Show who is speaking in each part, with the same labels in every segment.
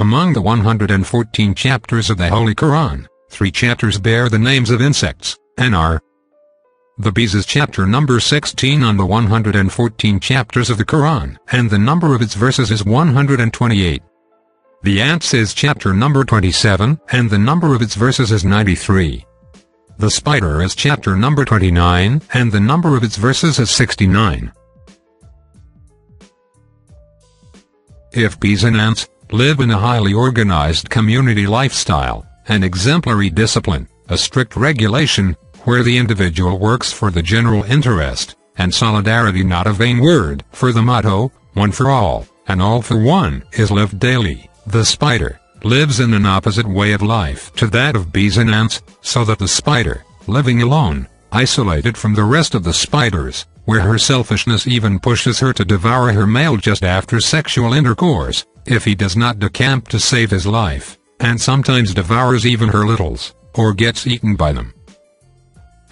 Speaker 1: Among the 114 chapters of the Holy Quran, 3 chapters bear the names of insects, and are: the bees is chapter number 16 on the 114 chapters of the Quran, and the number of its verses is 128. The ants is chapter number 27, and the number of its verses is 93. The spider is chapter number 29, and the number of its verses is 69. If bees and ants live in a highly organized community lifestyle, an exemplary discipline, a strict regulation, where the individual works for the general interest, and solidarity not a vain word, for the motto, one for all, and all for one, is lived daily, the spider lives in an opposite way of life to that of bees and ants, so that the spider, living alone, isolated from the rest of the spiders, where her selfishness even pushes her to devour her male just after sexual intercourse, if he does not decamp to save his life, and sometimes devours even her littles, or gets eaten by them.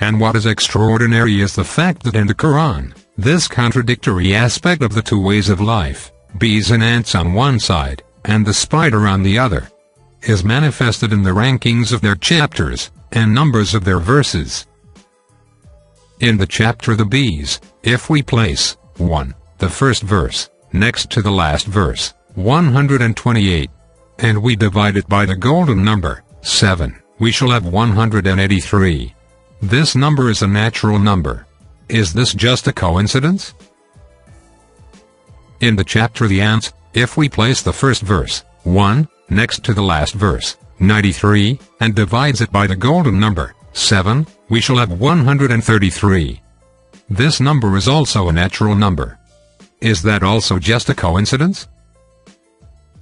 Speaker 1: And what is extraordinary is the fact that in the Quran, this contradictory aspect of the two ways of life, bees and ants on one side, and the spider on the other, is manifested in the rankings of their chapters, and numbers of their verses. In the chapter the bees, if we place 1, the first verse, next to the last verse, 128, and we divide it by the golden number, 7, we shall have 183. This number is a natural number. Is this just a coincidence? In the chapter the ants, if we place the first verse, 1, next to the last verse, 93, and divides it by the golden number, 7, we shall have 133. This number is also a natural number. Is that also just a coincidence?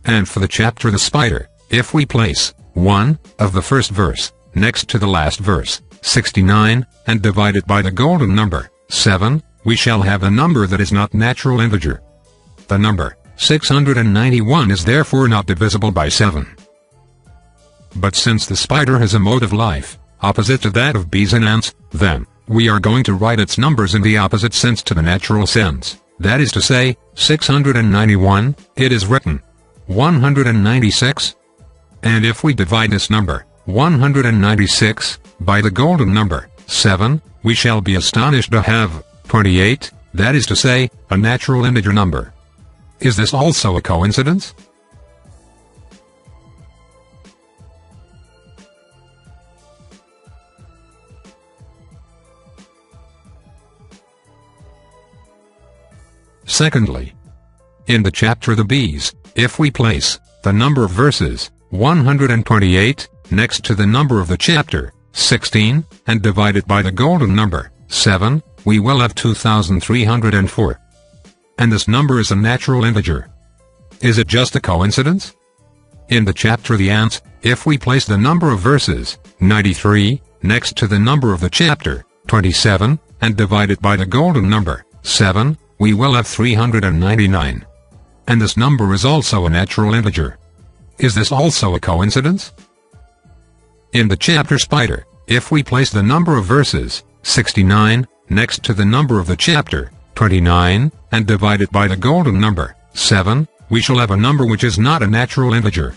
Speaker 1: And for the chapter the spider, if we place 1 of the first verse, next to the last verse, 69, and divide it by the golden number, 7, we shall have a number that is not natural integer. The number 691 is therefore not divisible by 7. But since the spider has a mode of life opposite to that of bees and ants, then we are going to write its numbers in the opposite sense to the natural sense. That is to say, 691, it is written 196. And if we divide this number, 196, by the golden number, 7, we shall be astonished to have 28, that is to say, a natural integer number. Is this also a coincidence? Secondly, in the chapter the bees, if we place the number of verses, 128, next to the number of the chapter, 16, and divide it by the golden number, 7, we will have 2304. And this number is a natural integer. Is it just a coincidence? In the chapter the ants, if we place the number of verses, 93, next to the number of the chapter, 27, and divide it by the golden number, 7, we will have 399. And this number is also a natural integer. Is this also a coincidence? In the chapter spider, if we place the number of verses, 69, next to the number of the chapter, 29, and divide it by the golden number, 7, we shall have a number which is not a natural integer.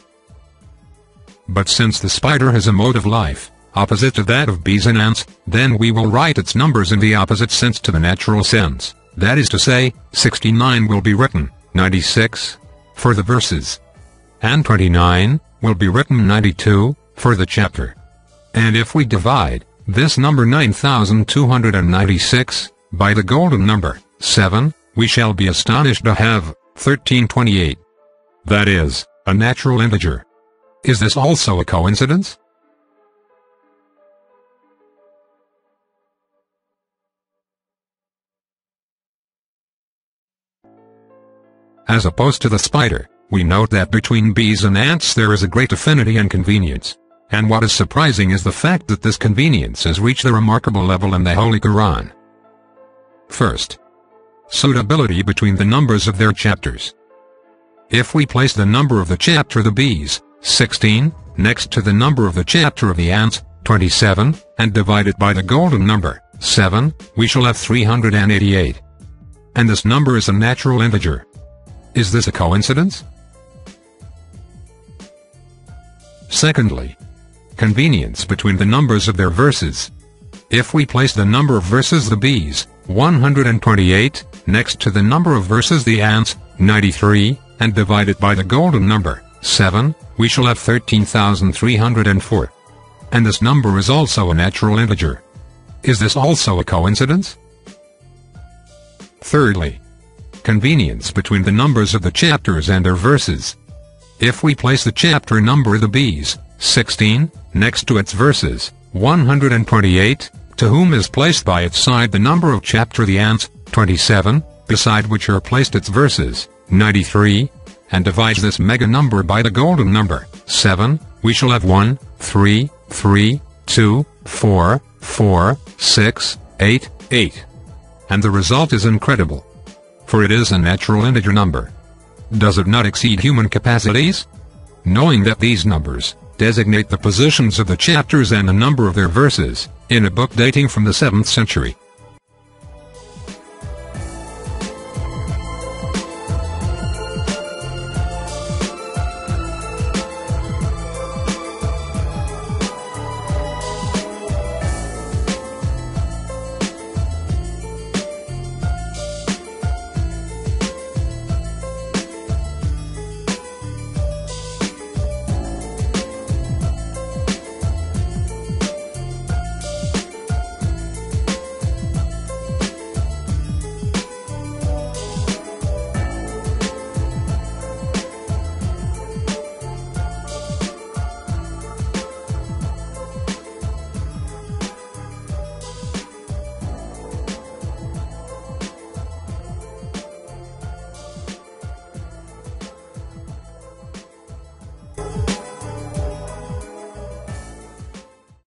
Speaker 1: But since the spider has a mode of life opposite to that of bees and ants, then we will write its numbers in the opposite sense to the natural sense. That is to say, 69 will be written 96 for the verses, and 29 will be written 92 for the chapter. And if we divide this number 9296 by the golden number 7, we shall be astonished to have 1328. That is, a natural integer. Is this also a coincidence? As opposed to the spider, we note that between bees and ants there is a great affinity and convenience. And what is surprising is the fact that this convenience has reached a remarkable level in the Holy Quran. First, suitability between the numbers of their chapters. If we place the number of the chapter the bees, 16, next to the number of the chapter of the ants, 27, and divide it by the golden number, 7, we shall have 388. And this number is a natural integer. Is this a coincidence? Secondly, convenience between the numbers of their verses. If we place the number of verses the bees, 128, next to the number of verses the ants, 93, and divide it by the golden number, 7, we shall have 13,304. And this number is also a natural integer. Is this also a coincidence? Thirdly, convenience between the numbers of the chapters and their verses. If we place the chapter number the bees, 16, next to its verses, 128, to whom is placed by its side the number of chapter the ants, 27, beside which are placed its verses, 93, and divides this mega number by the golden number, 7, we shall have 1, 3, 3, 2, 4, 4, 6, 8, 8. And the result is incredible. For it is a natural integer number. Does it not exceed human capacities? Knowing that these numbers designate the positions of the chapters and the number of their verses, in a book dating from the 7th century,